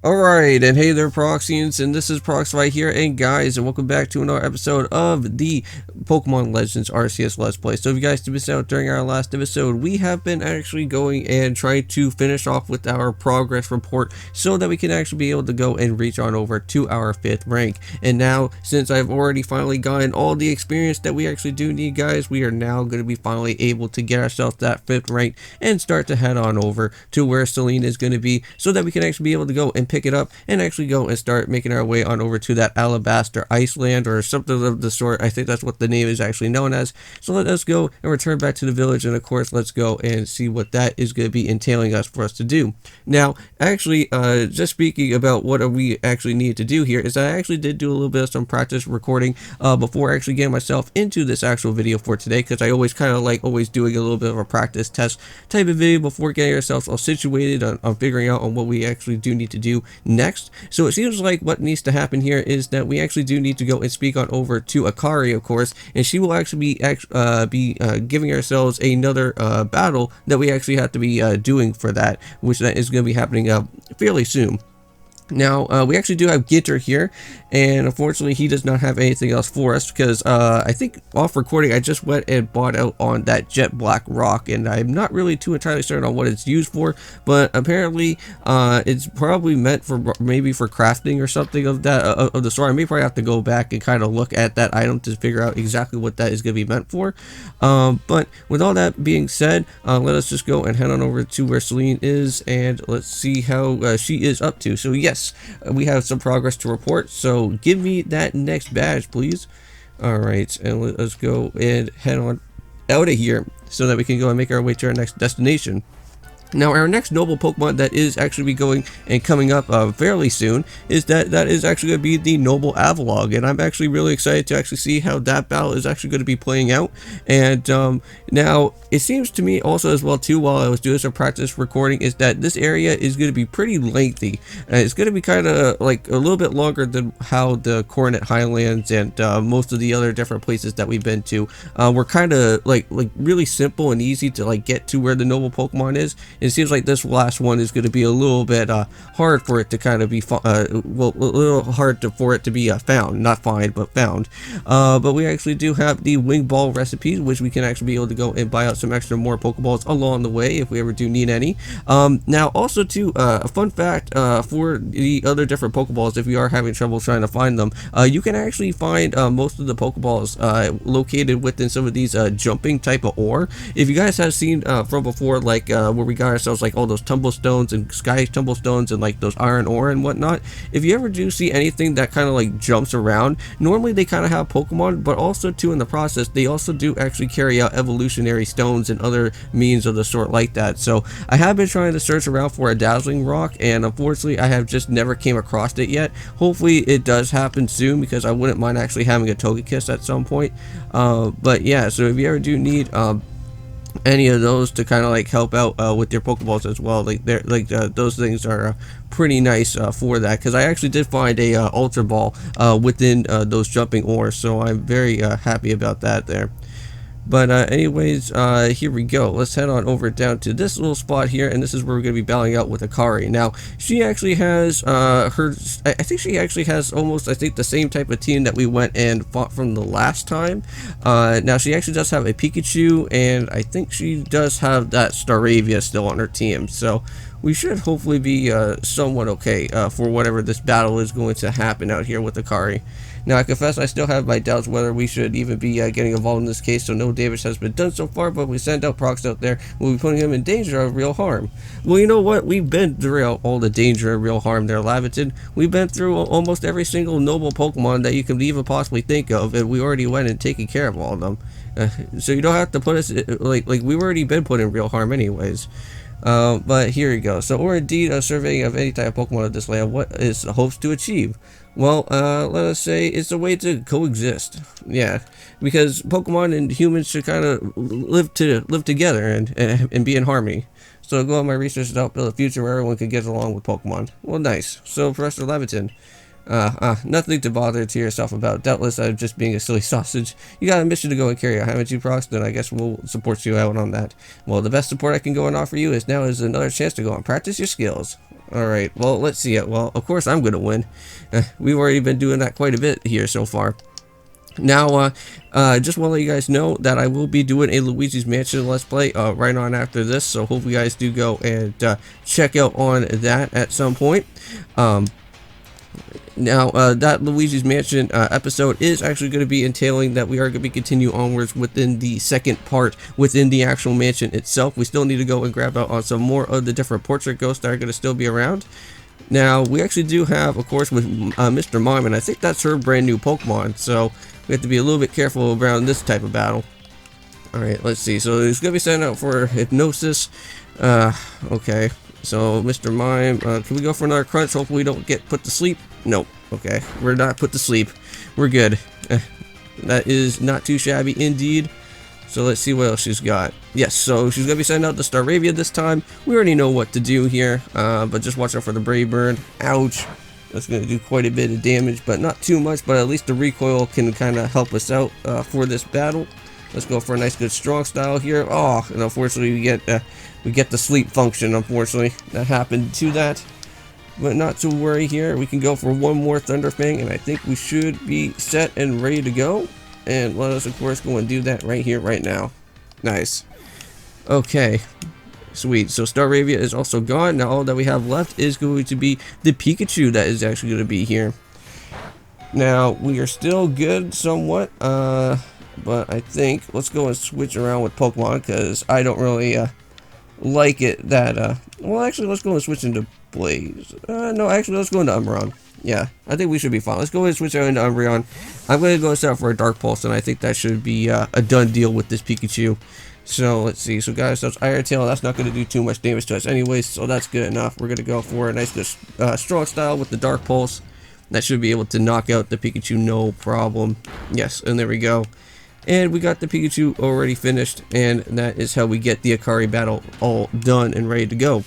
Alright, and hey there Proxyians, and this is Proxify here, and guys, and welcome back to another episode of the Pokemon Legends Arceus Let's Play. So if you guys missed out during our last episode, we have been actually going and trying to finish off with our progress report so that we can actually be able to go and reach on over to our 5th rank. And now, since I've already finally gotten all the experience that we actually do need, guys, we are now going to be finally able to get ourselves that 5th rank and start to head on over to where Celine is going to be so that we can actually be able to go and pick it up and actually go and start making our way on over to that Alabaster Iceland or something of the sort. I think that's what the name is actually known as. So let us go and return back to the village, and of course let's go and see what that is going to be entailing us for us to do. Now actually just speaking about what we actually need to do here is I actually did do a little bit of some practice recording before actually getting myself into this actual video for today, because I always kind of like always doing a little bit of a practice test type of video before getting ourselves all situated on figuring out on what we actually do need to do next. So it seems like what needs to happen here is that we actually do need to go and speak on over to Akari, of course, and she will actually be giving ourselves another battle that we actually have to be doing for that, which that is going to be happening fairly soon. Now, we actually do have Ginter here, and unfortunately he does not have anything else for us because I think off recording I just went and bought out on that jet black rock, and I'm not really too entirely certain on what it's used for, but apparently it's probably meant for maybe for crafting or something of that of the sort. I may probably have to go back and kind of look at that item to figure out exactly what that is going to be meant for. But with all that being said, let us just go and head on over to where Celine is, and let's see how she is up to. So yes, we have some progress to report, so give me that next badge, please. Alright, and let's go and head on out of here so that we can go and make our way to our next destination. Now, our next noble Pokemon that is actually be going and coming up fairly soon is that is actually going to be the noble Avalog, and I'm actually really excited to actually see how that battle is actually going to be playing out. And now it seems to me also as well too, while I was doing some practice recording, is that this area is going to be pretty lengthy. It's going to be kind of like a little bit longer than how the Coronet Highlands and most of the other different places that we've been to were kind of like really simple and easy to like get to where the noble Pokemon is. It seems like this last one is going to be a little bit hard for it to kind of be well, a little hard for it to be found, not find but found. But we actually do have the wing ball recipes, which we can actually be able to go and buy out some extra more Pokeballs along the way if we ever do need any. Now also too, a fun fact for the other different Pokeballs, if you are having trouble trying to find them, you can actually find most of the Pokeballs located within some of these jumping type of ore. If you guys have seen from before, like where we got ourselves like all those tumblestones and sky tumblestones and like those iron ore and whatnot, if you ever do see anything that kind of like jumps around, normally they kind of have Pokemon, but also too in the process they also do actually carry out evolutionary stones and other means of the sort like that. So I have been trying to search around for a dazzling rock, and unfortunately I have just never came across it yet. Hopefully it does happen soon, because I wouldn't mind actually having a Togekiss at some point. But yeah, so if you ever do need any of those to kind of like help out with your Pokeballs as well, like they're like those things are pretty nice for that, because I actually did find a Ultra Ball within those jumping ores, so I'm very happy about that there. But anyways, here we go. Let's head on over down to this little spot here, and this is where we're going to be battling out with Akari. Now, she actually has I think she actually has almost, I think, the same type of team that we went and fought from the last time. Now, she actually does have a Pikachu, and I think she does have that Staravia still on her team. So we should hopefully be somewhat okay for whatever this battle is going to happen out here with Akari. Now, I confess I still have my doubts whether we should even be getting involved in this case, so no damage has been done so far, but we send out Prox out there, we'll be putting him in danger of real harm. Well, you know what? We've been through all the danger of real harm there, Laviton. We've been through almost every single noble Pokemon that you could even possibly think of, and we already went and taken care of all of them. So you don't have to put us, like we've already been put in real harm anyways. But here you go. So, or indeed a surveying of any type of Pokemon of this land, what is hopes to achieve? Well, let us say it's a way to coexist. Yeah, because Pokemon and humans should kind of live together and be in harmony. So go on my research to help build a future where everyone can get along with Pokemon. Well, nice. So, Professor Leviton, nothing to bother to yourself about. Doubtless I'm just being a silly sausage. You got a mission to go and carry out, haven't you, Prox? Then I guess we'll support you out on that. Well, the best support I can go and offer you is now is another chance to go and practice your skills. Alright, well, let's see it. Well, of course I'm going to win. We've already been doing that quite a bit here so far. Now, just want to let you guys know that I will be doing a Luigi's Mansion Let's Play right on after this, so hope you guys do go and check out on that at some point. Now, that Luigi's Mansion episode is actually going to be entailing that we are going to be continue onwards within the second part within the actual mansion itself. We still need to go and grab out on some more of the different portrait ghosts that are going to still be around. Now, we actually do have, of course, with Mr. Mime, and I think that's her brand new Pokemon, so we have to be a little bit careful around this type of battle. Alright, let's see. So, it's going to be setting out for Hypnosis. Okay. So, Mr. Mime, can we go for another crunch? Hopefully we don't get put to sleep. Nope. Okay. We're not put to sleep. We're good. That is not too shabby indeed. So let's see what else she's got. Yes, so she's going to be sending out the Staravia this time. We already know what to do here, but just watch out for the Brave Bird. Ouch. That's going to do quite a bit of damage, but not too much, but at least the recoil can kind of help us out for this battle. Let's go for a nice good strong style here. Oh, and unfortunately we get the sleep function, unfortunately. That happened to that. But not to worry here. We can go for one more Thunder Fang, and I think we should be set and ready to go. And let us, of course, go and do that right here, right now. Nice. Okay. Sweet. So Staravia is also gone. Now all that we have left is going to be the Pikachu that is actually going to be here. Now, we are still good somewhat. But I think let's go and switch around with Pokemon because I don't really like it that... well, actually, let's go and switch into Blaze. No, actually, let's go into Umbreon. Yeah, I think we should be fine. Let's go ahead and switch out into Umbreon. I'm going to go set up for a Dark Pulse, and I think that should be a done deal with this Pikachu. So, let's see. So, guys, that's Iron Tail. That's not going to do too much damage to us anyways, so that's good enough. We're going to go for a nice, good, strong style with the Dark Pulse. That should be able to knock out the Pikachu, no problem. Yes, and there we go. And we got the Pikachu already finished, and that is how we get the Akari battle all done and ready to go.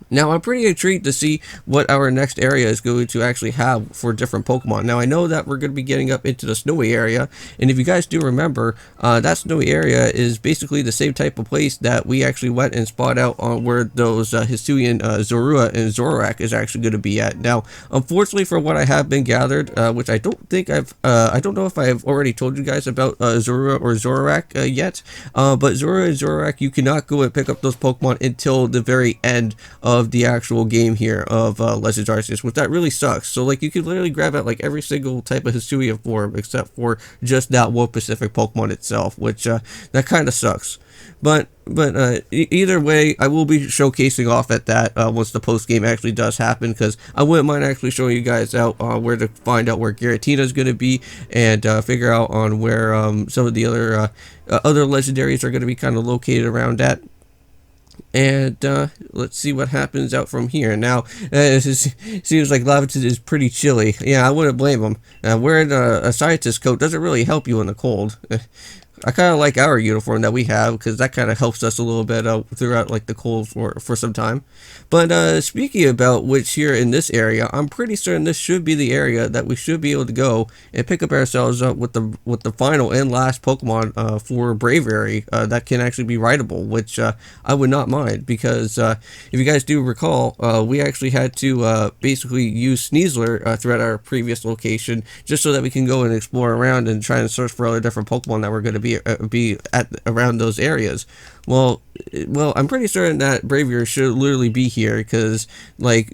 Now, I'm pretty intrigued to see what our next area is going to actually have for different Pokemon. Now, I know that we're going to be getting up into the snowy area, and if you guys do remember, that snowy area is basically the same type of place that we actually went and spotted out on where those Hisuian Zorua and Zoroark is actually going to be at. Now, unfortunately, for what I have been gathered, which I don't think I don't know if I have already told you guys about Zorua or Zoroark yet, but Zorua and Zoroark, you cannot go and pick up those Pokemon until the very end of the actual game here of Legends of Arceus, which that really sucks. So like you could literally grab at like every single type of Hisuian form except for just that one specific Pokemon itself, which that kind of sucks. But either way, I will be showcasing off at that once the post game actually does happen, because I wouldn't mind actually showing you guys out where to find out where Giratina is going to be, and figure out on where some of the other legendaries are going to be kind of located around at. And let's see what happens out from here. Now, it seems like Lavaton is pretty chilly. Yeah, I wouldn't blame him. Wearing a scientist coat doesn't really help you in the cold. I kind of like our uniform that we have, because that kind of helps us a little bit throughout like the cold for some time. But speaking about which, here in this area, I'm pretty certain this should be the area that we should be able to go and pick up ourselves up with the final and last Pokemon for Braviary that can actually be rideable, which I would not mind, because if you guys do recall, we actually had to basically use Sneasler throughout our previous location, just so that we can go and explore around and try and search for other different Pokemon that were going to be at around those areas. Well, I'm pretty certain that Braviary should literally be here, because we've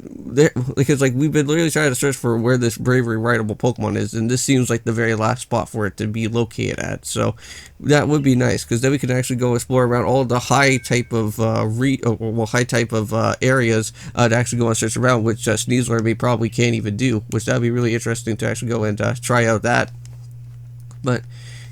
been literally trying to search for where this Braviary rideable Pokemon is, and this seems like the very last spot for it to be located at. So that would be nice, because then we can actually go explore around all the high type of areas to actually go and search around, which Sneasler probably can't even do, which that'd be really interesting to actually go and try out that. But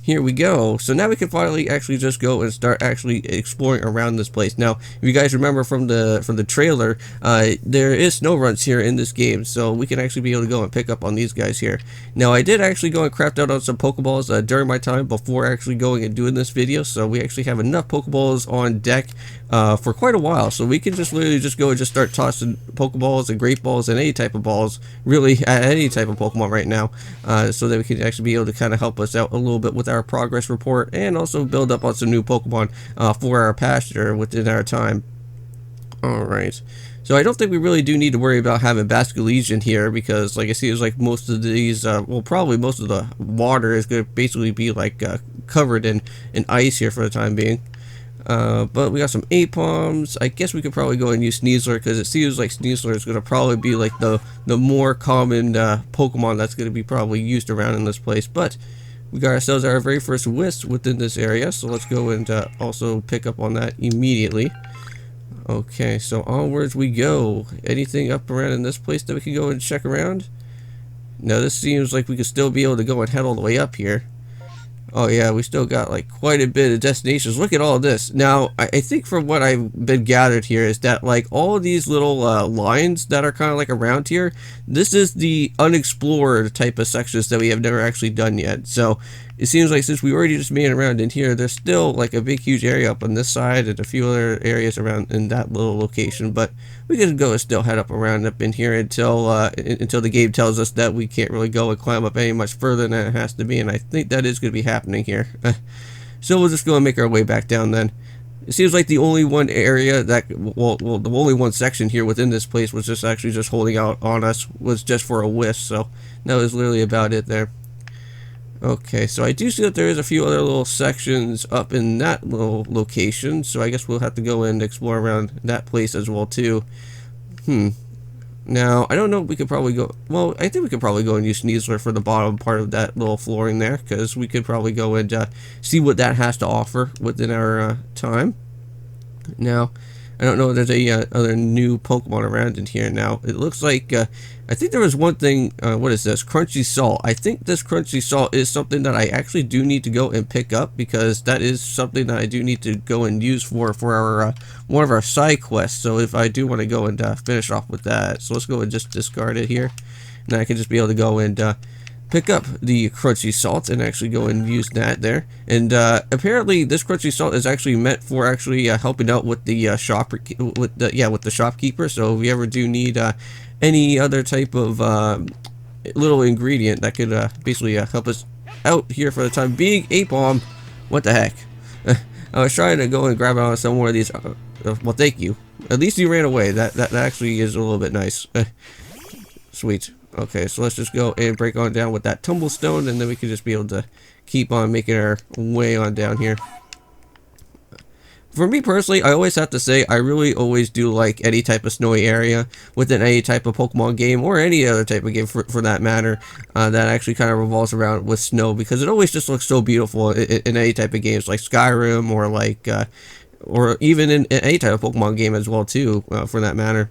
here we go. So now we can finally actually just go and start actually exploring around this place. Now, if you guys remember from the trailer, there is snow runs here in this game, so we can actually be able to go and pick up on these guys here. Now, I did actually go and craft out on some Pokeballs during my time before actually going and doing this video, so we actually have enough Pokeballs on deck for quite a while, so we can just literally just go and just start tossing Pokeballs and Great Balls and any type of balls, really, at any type of Pokemon right now, so that we can actually be able to kind of help us out a little bit with our progress report, and also build up on some new Pokemon for our pasture within our time. Alright, So I don't think we really do need to worry about having Basculegion here, because like I see, it's like most of these, well, probably most of the water is going to basically be like covered in ice here for the time being. But we got some Apoms. I guess we could probably go and use Sneasler, because it seems like Sneasler is going to probably be like the more common Pokemon that's going to be probably used around in this place. But we got ourselves our very first Wisp within this area, so let's go and also pick up on that immediately. Okay, so onwards we go. Anything up around in this place that we can go and check around? No, this seems like we could still be able to go and head all the way up here. Oh yeah, we still got like quite a bit of destinations. Look at all this. Now, I think from what I've been gathered here is that like all of these little lines that are kind of like around here, this is the unexplored type of sections that we have never actually done yet. So it seems like since we already just made it around in here, there's still like a big huge area up on this side and a few other areas around in that little location. But we can go and still head up around up in here until the game tells us that we can't really go and climb up any much further than it has to be, and I think that is going to be happening here. So we'll just go and make our way back down then. It seems like the only one area that, well, the only one section here within this place was just actually just holding out on us was just for a Wisp, so that was literally about it there. Okay, so I do see that there is a few other little sections up in that little location, so I guess we'll have to go and explore around that place as well too. Now, I don't know if we could probably go, well, I think we could probably go and use Sneasler for the bottom part of that little flooring there, because we could probably go and see what that has to offer within our time. Now, I don't know if there's a other new Pokemon around in here now. It looks like, I think there was one thing, what is this? Crunchy Salt. I think this Crunchy Salt is something that I actually do need to go and pick up, because that is something that I do need to go and use for our, one of our side quests. So if I do want to go and finish off with that. So let's go and just discard it here. And then I can just be able to go and pick up the Crunchy Salt and actually go and use that there. And apparently this Crunchy Salt is actually meant for actually helping out with the with the shopkeeper. So if we ever do need any other type of little ingredient that could basically help us out here for the time being. Apom, what the heck? I was trying to go and grab on some more of these. Well, thank you. At least you ran away. That actually is a little bit nice. Sweet. Okay, so let's just go and break on down with that Tumblestone, and then we can just be able to keep on making our way on down here. For me personally, I always have to say I really always do like any type of snowy area within any type of Pokemon game, or any other type of game for that matter, that actually kind of revolves around with snow, because it always just looks so beautiful in any type of games like Skyrim, or like or even in any type of Pokemon game as well too, for that matter.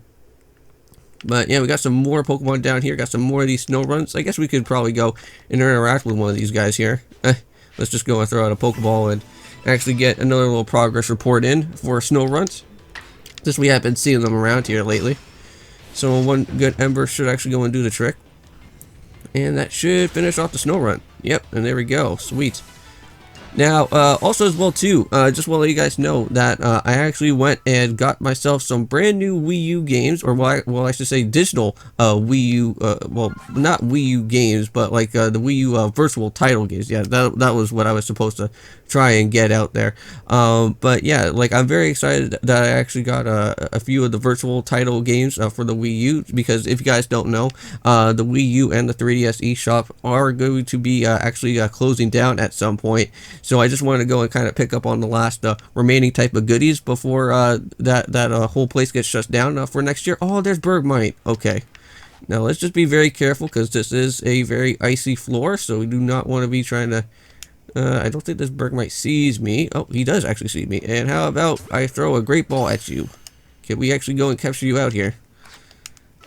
But yeah, we got some more Pokemon down here. Got some more of these snow runs. I guess we could probably go and interact with one of these guys here. Let's just go and throw out a Pokeball and actually get another little progress report in for snow runs. Just we have been seeing them around here lately. So one good Ember should actually go and do the trick. And that should finish off the snow run. Yep, and there we go. Sweet. Now, also as well too, just want to let you guys know that I actually went and got myself some brand new Wii U games, or well, I should say digital Wii U, well, not Wii U games, but like the Wii U virtual title games. Yeah, that was what I was supposed to try and get out there. But yeah, like I'm very excited that I actually got a few of the virtual title games for the Wii U, because if you guys don't know, the Wii U and the 3DS eShop are going to be actually closing down at some point. So I just wanted to go and kind of pick up on the last remaining type of goodies before that whole place gets shut down for next year. Oh, there's Bergmite. Okay. Now let's just be very careful, because this is a very icy floor, so we do not want to be trying to... I don't think this Bergmite sees me. Oh, he does actually see me. And how about I throw a great ball at you? Can we actually go and capture you out here?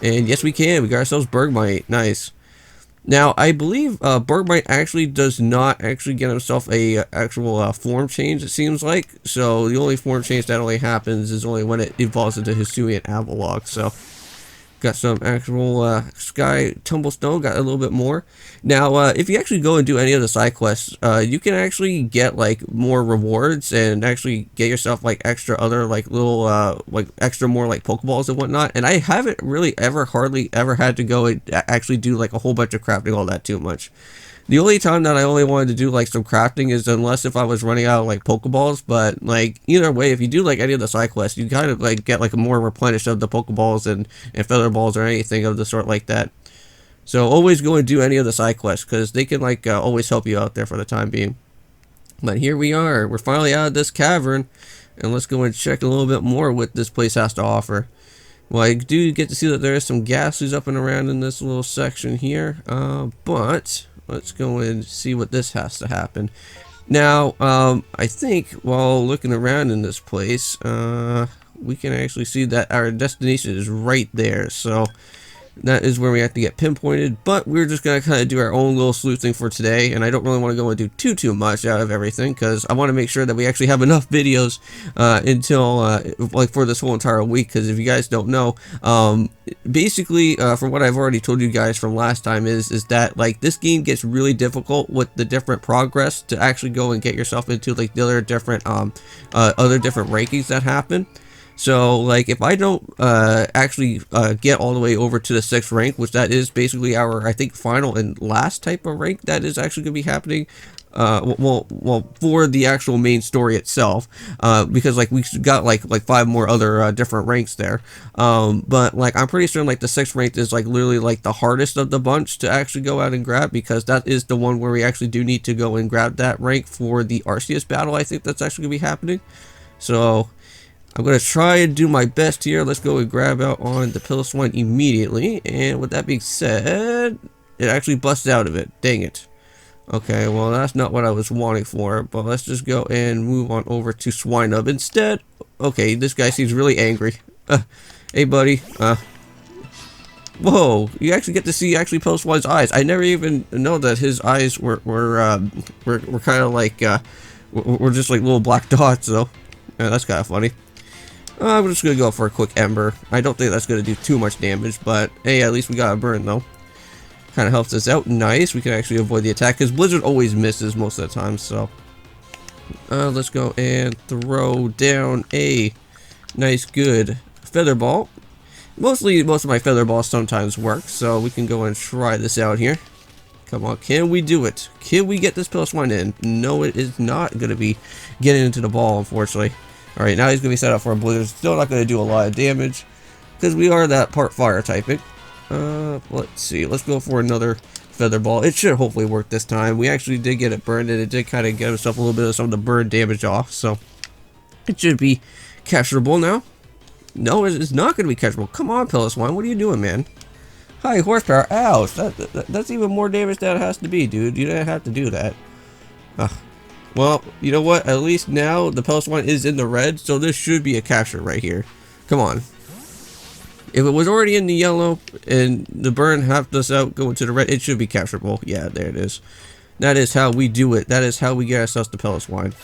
And yes, we can. We got ourselves Bergmite. Nice. Now, I believe Bergmite actually does not actually get himself a actual form change, it seems like. So the only form change that only happens is only when it evolves into Hisuian Avalok. So got some actual Sky Tumblestone, got a little bit more. Now, if you actually go and do any of the side quests, you can actually get like more rewards and actually get yourself like extra other like little like extra more like Pokeballs and whatnot. And I haven't really hardly ever had to go and actually do like a whole bunch of crafting all that too much. The only time that I only wanted to do like some crafting is unless if I was running out of like Pokeballs, but like either way, if you do like any of the side quests, you kind of like get like a more replenish of the Pokeballs and Feather Balls or anything of the sort like that. So always go and do any of the side quests because they can like always help you out there for the time being. But here we are, we're finally out of this cavern, and let's go and check a little bit more what this place has to offer. Well, I do get to see that there is some ghastlies up and around in this little section here, but let's go and see what this has to happen. Now, I think while looking around in this place, we can actually see that our destination is right there. So that is where we have to get pinpointed, but we're just going to kind of do our own little sleuthing for today, and I don't really want to go and do too much out of everything, because I want to make sure that we actually have enough videos until, like, for this whole entire week, because if you guys don't know, basically, from what I've already told you guys from last time, is that, like, this game gets really difficult with the different progress to actually go and get yourself into, like, the other different rankings that happen. So, like, if I don't actually get all the way over to the 6th rank, which that is basically our, I think, final and last type of rank that is actually going to be happening, well, for the actual main story itself, because, like, we got, like 5 more other different ranks there, but, like, I'm pretty sure, like, the 6th rank is, like, literally, like, the hardest of the bunch to actually go out and grab, because that is the one where we actually do need to go and grab that rank for the Arceus battle. I think that's actually going to be happening. So I'm going to try and do my best here. Let's go and grab out on the Piloswine immediately. And with that being said, it actually busts out of it. Dang it. Okay, well, that's not what I was wanting for. But let's just go and move on over to Swinub instead. Okay, this guy seems really angry. Hey, buddy. Whoa, you actually get to see Piloswine's eyes. I never even know that his eyes were kind of like, were just like little black dots, though. Yeah, that's kind of funny. I'm just going to go for a quick Ember. I don't think that's going to do too much damage, but hey, at least we got a burn, though. Kind of helps us out. Nice. We can actually avoid the attack, because Blizzard always misses most of the time, so. Let's go and throw down a nice, good Feather Ball. Most of my Feather Balls sometimes work, so we can go and try this out here. Come on, can we do it? Can we get this Piloswine in? No, it is not going to be getting into the ball, unfortunately. Alright, now he's going to be set up for a Blizzard. Still not going to do a lot of damage, because we are that part fire typing. Let's see. Let's go for another Feather Ball. It should hopefully work this time. We actually did get it burned, and it did kind of get himself a little bit of some of the burn damage off, so it should be catchable now. No, it's not going to be catchable. Come on, Piloswine. What are you doing, man? High horsepower. Ouch. That's even more damage than it has to be, dude. You didn't have to do that. Well, you know what? At least now the Piloswine is in the red, so this should be a capture right here. Come on. If it was already in the yellow and the burn helped us out going to the red, it should be capturable. Yeah, there it is. That is how we do it. That is how we get ourselves to Piloswine.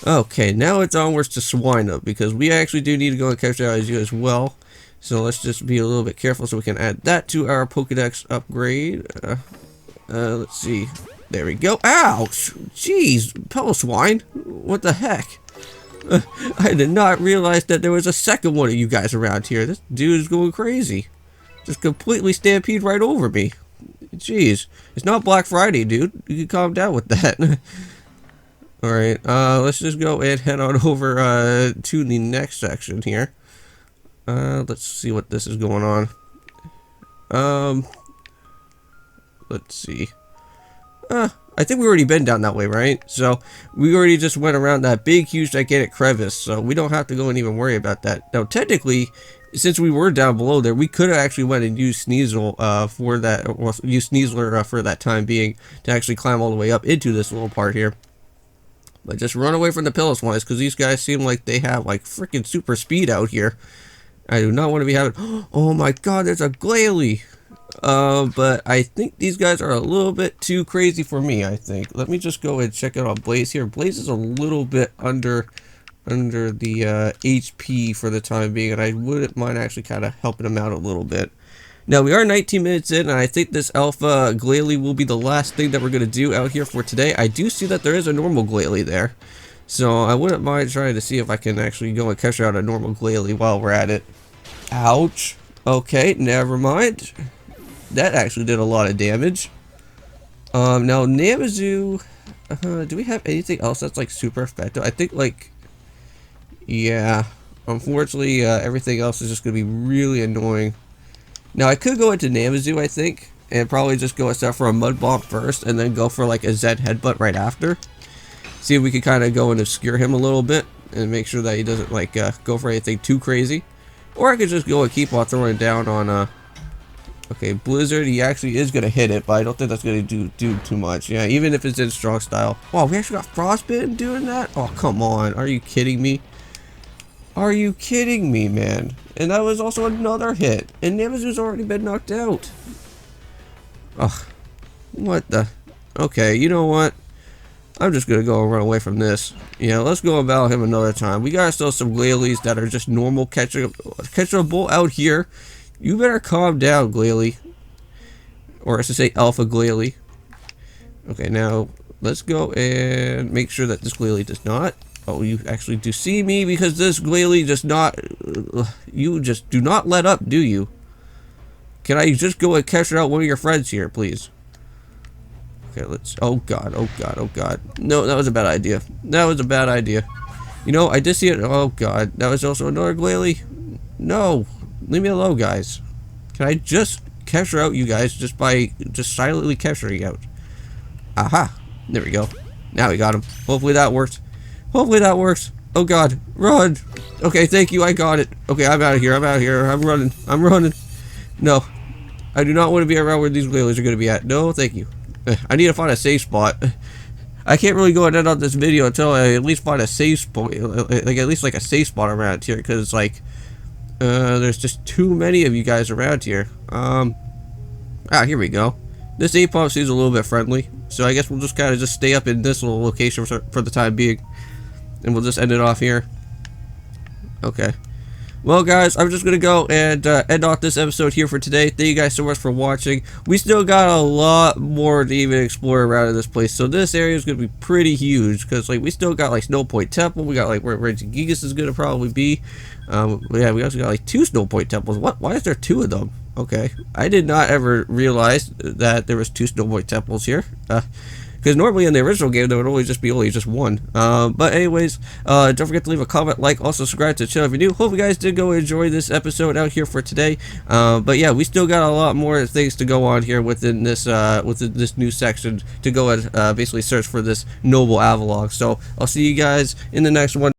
Okay, now it's onwards to Swinub, because we actually do need to go and catch out as you as well. So let's just be a little bit careful so we can add that to our Pokedex upgrade. Let's see. There we go. Ouch! Jeez, Piloswine. What the heck? I did not realize that there was a second one of you guys around here. This dude is going crazy. Just completely stampede right over me. Jeez. It's not Black Friday, dude. You can calm down with that. Alright, let's just go and head on over to the next section here. Let's see what this is going on. Let's see. I think we already been down that way, right? So, we already just went around that big, huge, gigantic crevice, so we don't have to go and even worry about that. Now, technically, since we were down below there, we could have actually went and used Sneasel, for that, or used Sneasler, for that time being, to actually climb all the way up into this little part here. But just run away from the Piloswines, because these guys seem like they have, like, freaking super speed out here. I do not want to be having... Oh my god, there's a Glalie! But I think these guys are a little bit too crazy for me, I think. Let me just go and check out on Blaze here. Blaze is a little bit under the HP for the time being, and I wouldn't mind actually kind of helping him out a little bit. Now, we are 19 minutes in, and I think this Alpha Glalie will be the last thing that we're going to do out here for today. I do see that there is a normal Glalie there, so I wouldn't mind trying to see if I can actually go and catch out a normal Glalie while we're at it. Ouch. Okay, never mind. That actually did a lot of damage. Now Namazu, do we have anything else that's like super effective? I think like, yeah, unfortunately, everything else is just gonna be really annoying. Now I could go into Namazu, I think, and probably just go and for a mud bomb first, and then go for like a Zen headbutt right after. See if we can kind of go and obscure him a little bit, and make sure that he doesn't like go for anything too crazy. Or I could just go and keep on throwing down on okay, Blizzard, he actually is going to hit it, but I don't think that's going to do too much. Yeah, even if it's in strong style. Wow, we actually got Frostbitten doing that? Oh, come on. Are you kidding me? Are you kidding me, man? And that was also another hit. And Namazu's already been knocked out. Ugh. What the? Okay, you know what? I'm just going to go and run away from this. Yeah, let's go about him another time. We got still some Glalie that are just normal catchable out here. You better calm down, Glalie. Or I should say Alpha Glalie. Okay, now let's go and make sure that this Glalie does not. Oh, you actually do see me because this Glalie does not. You just do not let up, do you? Can I just go and catch out one of your friends here, please? Okay, let's. Oh god, oh god, oh god. No, that was a bad idea. That was a bad idea. You know, I did see it. Oh god, that was also another Glalie. No. Leave me alone, guys. Can I just capture out you guys just by just silently capturing out? Aha. There we go. Now we got him. Hopefully that works. Hopefully that works. Oh god. Run. Okay, thank you. I got it. Okay, I'm out of here. I'm out of here. I'm running. I'm running. No. I do not want to be around where these whalers are going to be at. No, thank you. I need to find a safe spot. I can't really go and end on this video until I at least find a safe spot. Like, at least like a safe spot around here. Because, like, there's just too many of you guys around here. Here we go. This Apomp seems a little bit friendly, so I guess we'll just kind of just stay up in this little location for the time being, and we'll just end it off here. Okay. Well, guys, I'm just gonna go and end off this episode here for today. Thank you guys so much for watching. We still got a lot more to even explore around in this place, so this area is gonna be pretty huge because like we still got like Snow Point Temple. We got like where Regigigas is gonna probably be. Yeah, we also got like 2 Snow Point Temples. What? Why is there 2 of them? Okay, I did not ever realize that there was 2 Snow Point Temples here. Because normally in the original game there would always just be just 1. But anyways, don't forget to leave a comment, like, also subscribe to the channel if you're new. Hope you guys did go enjoy this episode out here for today. But yeah, we still got a lot more things to go on here within this new section to go and basically search for this noble Avalon. So I'll see you guys in the next one.